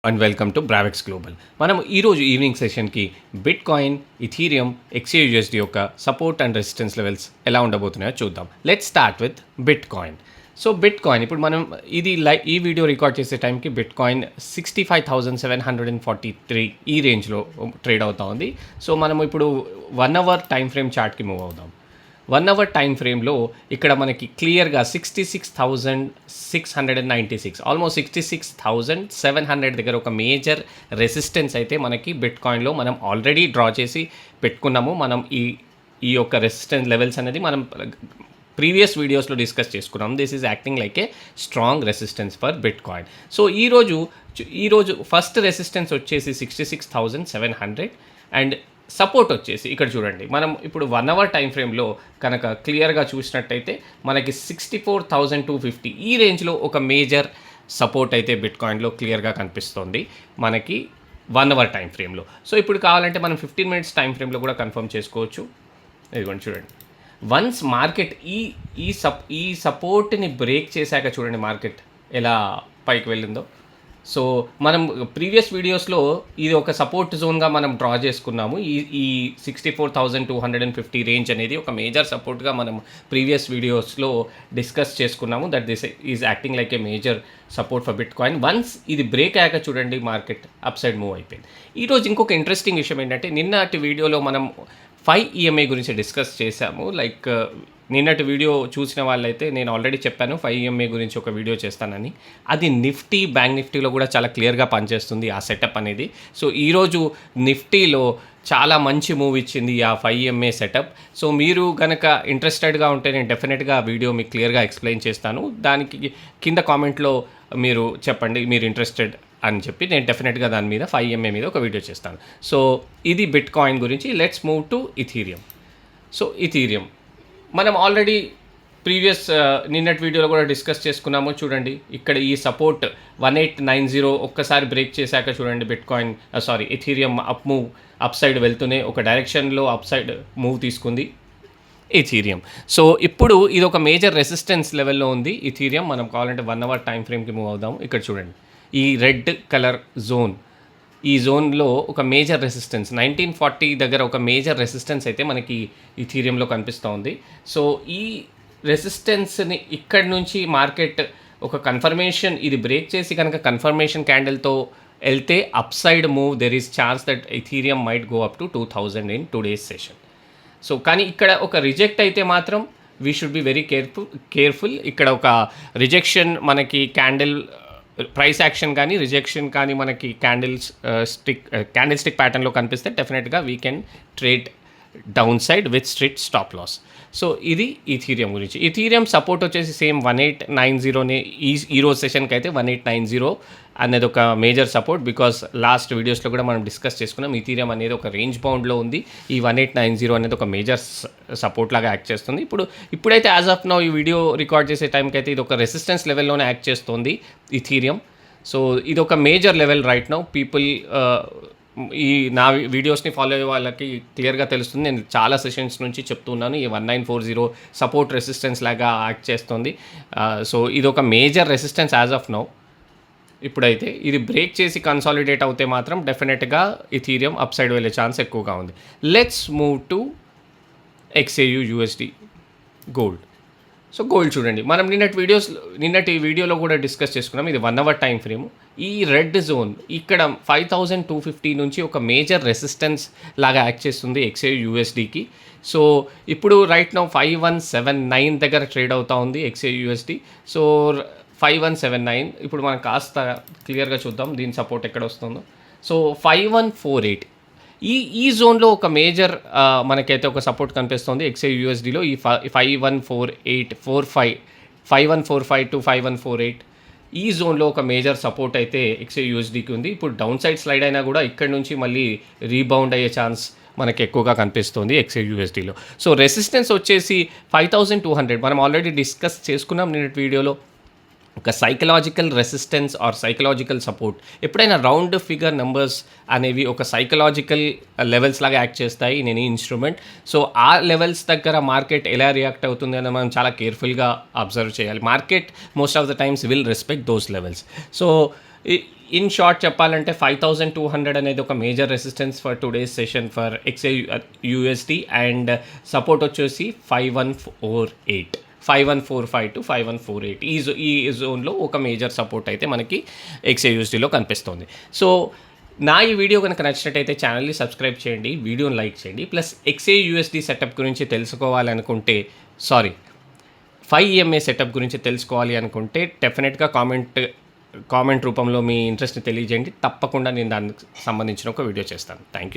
And welcome to Bravex global. మనం ఈరోజు evening సెషన్కి బిట్ కాయిన్, ఇథీరియం, XAUSD యొక్క సపోర్ట్ అండ్ రెసిస్టెన్స్ లెవెల్స్ ఎలా ఉండబోతున్నాయో చూద్దాం. Let's start with bitcoin. So bitcoin ఇప్పుడు మనం ఈ వీడియో రికార్డ్ చేసే టైంకి బిట్ కాయిన్ 65,743 ఈ రేంజ్లో ట్రేడ్ అవుతా ఉంది. సో మనం ఇప్పుడు 1 అవర్ టైం ఫ్రేమ్ చార్ట్కి మూవ్ అవుదాం. 1 అవర్ టైం ఫ్రేమ్లో ఇక్కడ మనకి క్లియర్గా 66,696 ఆల్మోస్ట్ 66,700 దగ్గర ఒక మేజర్ రెసిస్టెన్స్ అయితే మనకి బిట్ కాయిన్లో మనం ఆల్రెడీ డ్రా చేసి పెట్టుకున్నాము. మనం ఈ యొక్క రెసిస్టెన్స్ లెవెల్స్ అనేది మనం ప్రీవియస్ వీడియోస్లో డిస్కస్ చేసుకున్నాం. This is acting like a strong resistance for bit coin. So ఈరోజు ఫస్ట్ రెసిస్టెన్స్ వచ్చేసి 66,700 అండ్ సపోర్ట్ వచ్చేసి ఇక్కడ చూడండి. మనం ఇప్పుడు 1 అవర్ టైం ఫ్రేమ్లో కనుక క్లియర్గా చూసినట్టయితే మనకి 64,250 ఈ రేంజ్లో ఒక మేజర్ సపోర్ట్ అయితే బిట్ కాయిన్లో క్లియర్గా కనిపిస్తుంది మనకి 1 అవర్ టైం ఫ్రేమ్లో. సో ఇప్పుడు కావాలంటే మనం 15 మినిట్స్ టైం ఫ్రేమ్లో కూడా కన్ఫర్మ్ చేసుకోవచ్చు. ఇదిగోండి చూడండి, వన్స్ మార్కెట్ ఈ సపోర్ట్ని బ్రేక్ చేశాక చూడండి మార్కెట్ ఎలా పైకి వెళ్ళిందో. సో మనం ప్రీవియస్ వీడియోస్లో ఇది ఒక సపోర్ట్ జోన్గా మనం డ్రా చేసుకున్నాము. ఈ 64,250 రేంజ్ అనేది ఒక మేజర్ సపోర్ట్గా మనం ప్రీవియస్ వీడియోస్లో డిస్కస్ చేసుకున్నాము. That this is acting like a major support for bit coin. Once ఇది బ్రేక్ అయ్యాక చూడండి మార్కెట్ అప్ సైడ్ మూవ్ అయిపోయింది. ఈరోజు ఇంకొక ఇంట్రెస్టింగ్ విషయం ఏంటంటే, నిన్నటి వీడియోలో మనం 5 EMA గురించి డిస్కస్ చేశాము. లైక్ నిన్నటి వీడియో చూసిన వాళ్ళైతే నేను ఆల్రెడీ చెప్పాను 5 EMA గురించి ఒక వీడియో చేస్తానని. అది నిఫ్టీ, బ్యాంక్ నిఫ్టీలో కూడా చాలా క్లియర్గా పనిచేస్తుంది ఆ సెటప్ అనేది. సో ఈరోజు నిఫ్టీలో చాలా మంచి మూవ్ ఇచ్చింది ఆ 5 EMA సెటప్. సో మీరు కనుక ఇంట్రెస్టెడ్గా ఉంటే నేను డెఫినెట్గా ఆ వీడియో మీకు క్లియర్గా ఎక్స్ప్లెయిన్ చేస్తాను. దానికి కింద కామెంట్లో మీరు చెప్పండి మీరు ఇంట్రెస్టెడ్ అని చెప్పి, నేను డెఫినెట్గా దాని మీద 5 EMA మీద ఒక వీడియో చేస్తాను. సో ఇది బిట్ కాయిన్ గురించి. Let's move to Ethereum. So Ethereum మనం ఆల్రెడీ ప్రీవియస్ నిన్నటి వీడియోలో కూడా డిస్కస్ చేసుకున్నాము. చూడండి ఇక్కడ ఈ సపోర్ట్ 1890 ఒక్కసారి బ్రేక్ చేశాక చూడండి bit coin Ethereum up side వెళ్తూనే ఒక డైరెక్షన్లో అప్ సైడ్ మూవ్ తీసుకుంది ఇథీరియం. సో ఇప్పుడు ఇది ఒక మేజర్ రెసిస్టెన్స్ లెవెల్లో ఉంది ఇథీరియం. మనం కావాలంటే 1 అవర్ టైం ఫ్రేమ్కి మూవ్ అవుదాము. ఇక్కడ చూడండి ఈ రెడ్ కలర్ జోన్, ఈ జోన్లో ఒక మేజర్ రెసిస్టెన్స్ 1940 దగ్గర ఒక మేజర్ రెసిస్టెన్స్ అయితే మనకి ఇథీరియంలో కనిపిస్తూ ఉంది. సో ఈ రెసిస్టెన్స్ని ఇక్కడి నుంచి మార్కెట్ ఒక కన్ఫర్మేషన్, ఇది బ్రేక్ చేసి కనుక కన్ఫర్మేషన్ క్యాండిల్తో వెళ్తే up side move, there is chance that Ethereum might go up to 2000 in today's session. So కానీ ఇక్కడ ఒక రిజెక్ట్ అయితే మాత్రం we should be very careful. ఇక్కడ ఒక రిజెక్షన్ మనకి క్యాండిల్ ప్రైస్ యాక్షన్ కానీ రిజెక్షన్ కానీ మనకి క్యాండిల్ స్టిక్ ప్యాటర్న్లో కనిపిస్తే డెఫినెట్గా we can trade down side with strict stop loss. So ఇది ఇథీరియం గురించి. ఇథీరియం సపోర్ట్ వచ్చేసి సేమ్ 1890నే ఈరోజు సెషన్కి అయితే 1890 అనేది ఒక మేజర్ సపోర్ట్. బికాస్ లాస్ట్ వీడియోస్లో కూడా మనం డిస్కస్ చేసుకున్నాం ఇథీరియం అనేది ఒక రేంజ్ బౌండ్లో ఉంది. ఈ 1890 అనేది ఒక మేజర్ సపోర్ట్ లాగా యాక్ట్ చేస్తుంది. ఇప్పుడైతే యాజ్ ఆఫ్ నౌ ఈ వీడియో రికార్డ్ చేసే టైంకి అయితే ఇది ఒక రెసిస్టెన్స్ లెవెల్లోనే యాక్ట్ చేస్తుంది ఇథీరియం. సో ఇది ఒక major level right now. People ఈ నా వీడియోస్ని ఫాలో అయ్యే వాళ్ళకి క్లియర్గా తెలుస్తుంది. నేను చాలా సెషన్స్ నుంచి చెప్తున్నాను ఈ 1940 సపోర్ట్ రెసిస్టెన్స్ లాగా యాక్ట్ చేస్తుంది. సో ఇది ఒక major resistance as of now. ఇప్పుడైతే ఇది బ్రేక్ చేసి కన్సాలిడేట్ అవుతే మాత్రం డెఫినెట్గా ఇథీరియం అప్ సైడ్ వెళ్ళే ఛాన్స్ ఎక్కువగా ఉంది. Let's move to XAUUSD gold. So gold చూడండి, మనం నిన్నటి వీడియోలో కూడా డిస్కస్ చేసుకున్నాం. ఇది 1 అవర్ టైం ఫ్రేమ్. ఈ రెడ్ జోన్ ఇక్కడ 5250 నుంచి ఒక మేజర్ రెసిస్టెన్స్ లాగా యాక్ట్ చేస్తుంది XAUUSDకి. సో ఇప్పుడు రైట్ నౌ 5179 దగ్గర ట్రేడ్ అవుతూ ఉంది XAUUSD. సో 5179 ఇప్పుడు మనం కాస్త క్లియర్గా చూద్దాం దీని సపోర్ట్ ఎక్కడ వస్తుందో. సో 5148 ఈ జోన్లో ఒక మేజర్ మనకైతే ఒక సపోర్ట్ కనిపిస్తుంది XAUUSDలో. ఈ 5145 టు 5148 ఈ జోన్లో ఒక మేజర్ సపోర్ట్ అయితే XAUUSDకి ఉంది. ఇప్పుడు డౌన్ సైడ్ స్లైడ్ అయినా కూడా ఇక్కడ నుంచి మళ్ళీ రీబౌండ్ అయ్యే ఛాన్స్ మనకి ఎక్కువగా కనిపిస్తుంది XAUUSDలో. సో రెసిస్టెన్స్ వచ్చేసి 5200 మనం ఆల్రెడీ డిస్కస్ చేసుకున్నాం నిన్నటి వీడియోలో. ఒక psychological resistance or psychological support. ఎప్పుడైనా రౌండ్ ఫిగర్ నెంబర్స్ అనేవి ఒక సైకలాజికల్ లెవెల్స్ లాగా యాక్ట్ చేస్తాయి ఇన్ ఎనీ ఇన్స్ట్రుమెంట్. సో ఆ లెవెల్స్ దగ్గర మార్కెట్ ఎలా రియాక్ట్ అవుతుంది అని మనం చాలా కేర్ఫుల్గా అబ్జర్వ్ చేయాలి. Market most of the times will respect those levels. So in short చెప్పాలంటే 5200 అనేది ఒక major resistance for today's session for XAUSD and support వచ్చేసి 5148, 5145 టు 5148 ఈ జోన్లో ఒక మేజర్ సపోర్ట్ అయితే మనకి XAUSDలో కనిపిస్తుంది. సో నా ఈ వీడియో కనుక నచ్చినట్టయితే ఛానల్ని సబ్స్క్రైబ్ చేయండి, వీడియోని లైక్ చేయండి. ప్లస్ XAUSD సెటప్ గురించి తెలుసుకోవాలనుకుంటే 5EMA సెటప్ గురించి తెలుసుకోవాలి అనుకుంటే డెఫినెట్గా కామెంట్ రూపంలో మీ ఇంట్రెస్ట్ని తెలియజేయండి. తప్పకుండా నేను దానికి సంబంధించిన ఒక వీడియో చేస్తాను. Thank you.